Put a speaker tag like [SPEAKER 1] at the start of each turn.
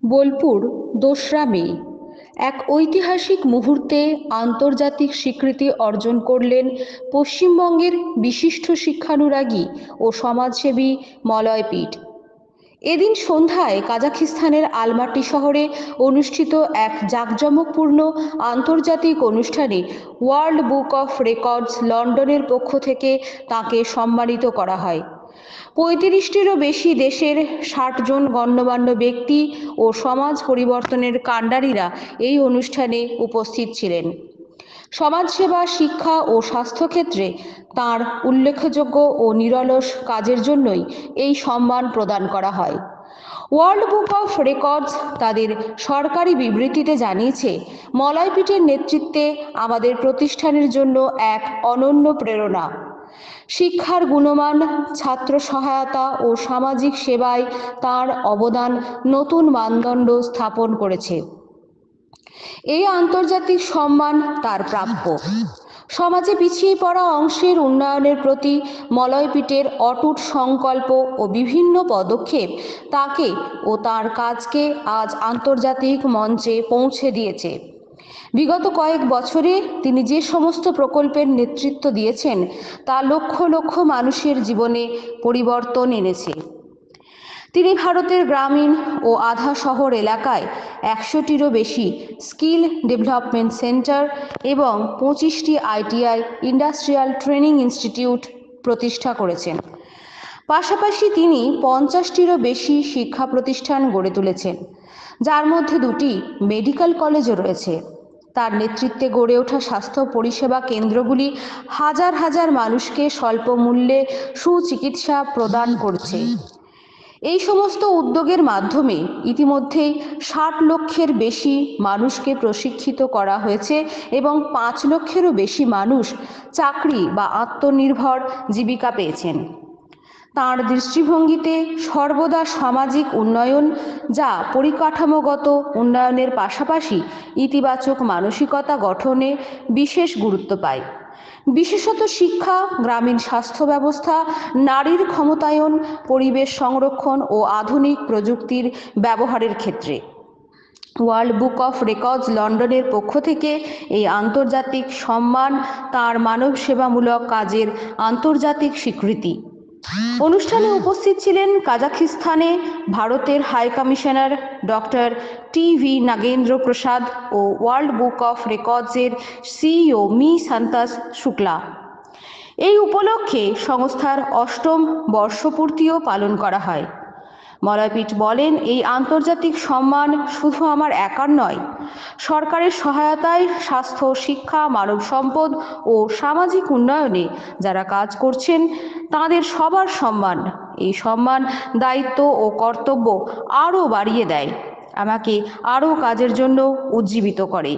[SPEAKER 1] বোলপুর ২রা মে এক ঐতিহাসিক মুহূর্তে আন্তর্জাতিক স্বীকৃতি অর্জন করলেন পশ্চিমবঙ্গের বিশিষ্ট শিক্ষানুরাগী ও সমাজসেবী মলয়পীঠ। এদিন সন্ধ্যায় কাজাখস্তানের আলমাটি শহরে অনুষ্ঠিত এক জাঁকজমকপূর্ণ আন্তর্জাতিক অনুষ্ঠানে ওয়ার্ল্ড বুক অফ রেকর্ডস লন্ডনের পক্ষ থেকে তাকে সম্মানিত করা হয়। ৩৫টিরও বেশি দেশের ৬০ জন গণ্যমান্য ব্যক্তি ও সমাজ পরিবর্তনের কাণ্ডারীরা এই অনুষ্ঠানে উপস্থিত ছিলেন। সমাজসেবা, শিক্ষা ও স্বাস্থ্যক্ষেত্রে তাঁর উল্লেখযোগ্য ও নিরলস কাজের জন্যই এই সম্মান প্রদান করা হয়। ওয়ার্ল্ড বুক অফ রেকর্ডস তাদের সরকারি বিবৃতিতে জানিয়েছে, মলয়পীঠের নেতৃত্বে আমাদের প্রতিষ্ঠানের জন্য এক অনন্য প্রেরণা। শিক্ষার গুণমান, ছাত্র সহায়তা ও সামাজিক সেবায় তাঁর অবদান নতুন মানদণ্ড স্থাপন করেছে। এই আন্তর্জাতিক সম্মান তার প্রাপ্য। সমাজে পিছিয়ে পড়া অংশের উন্নয়নের প্রতি মলয়পীঠের অটুট সংকল্প ও বিভিন্ন পদক্ষেপ তাকে ও তার কাজকে আজ আন্তর্জাতিক মঞ্চে পৌঁছে দিয়েছে। বিগত কয়েক বছরে তিনি যে সমস্ত প্রকল্পের নেতৃত্ব দিয়েছেন তা লক্ষ লক্ষ মানুষের জীবনে পরিবর্তন এনেছে। তিনি ভারতের গ্রামীণ ও আধা শহর এলাকায় ১০০টিরও বেশি স্কিল ডেভেলপমেন্ট সেন্টার এবং ২৫টি ITI ইন্ডাস্ট্রিয়াল ট্রেনিং ইনস্টিটিউট প্রতিষ্ঠা করেছেন। পাশাপাশি তিনি ৫০টিরও বেশি শিক্ষা প্রতিষ্ঠান গড়ে তুলেছেন, যার মধ্যে ২টি মেডিকেল কলেজও রয়েছে। তার নেতৃত্বে গড়ে ওঠা স্বাস্থ্য পরিষেবা কেন্দ্রগুলি হাজার হাজার মানুষকে স্বল্প মূল্যে সুচিকিৎসা প্রদান করছে। এই সমস্ত উদ্যোগের মাধ্যমে ইতিমধ্যেই ৬০ লক্ষের বেশি মানুষকে প্রশিক্ষিত করা হয়েছে এবং ৫ লক্ষেরও বেশি মানুষ চাকরি বা আত্মনির্ভর জীবিকা পেয়েছেন। তাঁর দৃষ্টিভঙ্গিতে সর্বদা সামাজিক উন্নয়ন, যা পরিকাঠামোগত উন্নয়নের পাশাপাশি ইতিবাচক মানসিকতা গঠনে বিশেষ গুরুত্ব পায়। বিশেষত শিক্ষা, গ্রামীণ স্বাস্থ্য ব্যবস্থা, নারীর ক্ষমতায়ন, পরিবেশ সংরক্ষণ ও আধুনিক প্রযুক্তির ব্যবহারের ক্ষেত্রে। ওয়ার্ল্ড বুক অফ রেকর্ডস লন্ডনের পক্ষ থেকে এই আন্তর্জাতিক সম্মান তাঁর মানব সেবামূলক কাজের আন্তর্জাতিক স্বীকৃতি। অনুষ্ঠানে উপস্থিত ছিলেন কাজাখস্তানে ভারতের high commissioner doctor TV Nagendra Prasad ও ওয়ার্ল্ড বুক অফ রেকর্ডসের CEO মি সন্তোষ শুক্লা। এই উপলক্ষে সংস্থার ৮ম বর্ষপূর্তিও পালন করা হয়। মলয়পীঠ বলেন, এই আন্তর্জাতিক সম্মান শুধু আমার একার নয়, সরকারের সহায়তায় স্বাস্থ্য, শিক্ষা, মানব সম্পদ ও সামাজিক উন্নয়নে যারা কাজ করছেন তাদের সবার সম্মান। এই সম্মান দায়িত্ব ও কর্তব্য আরও বাড়িয়ে দেয়, আমাকে আরও কাজের জন্য উজ্জীবিত করে।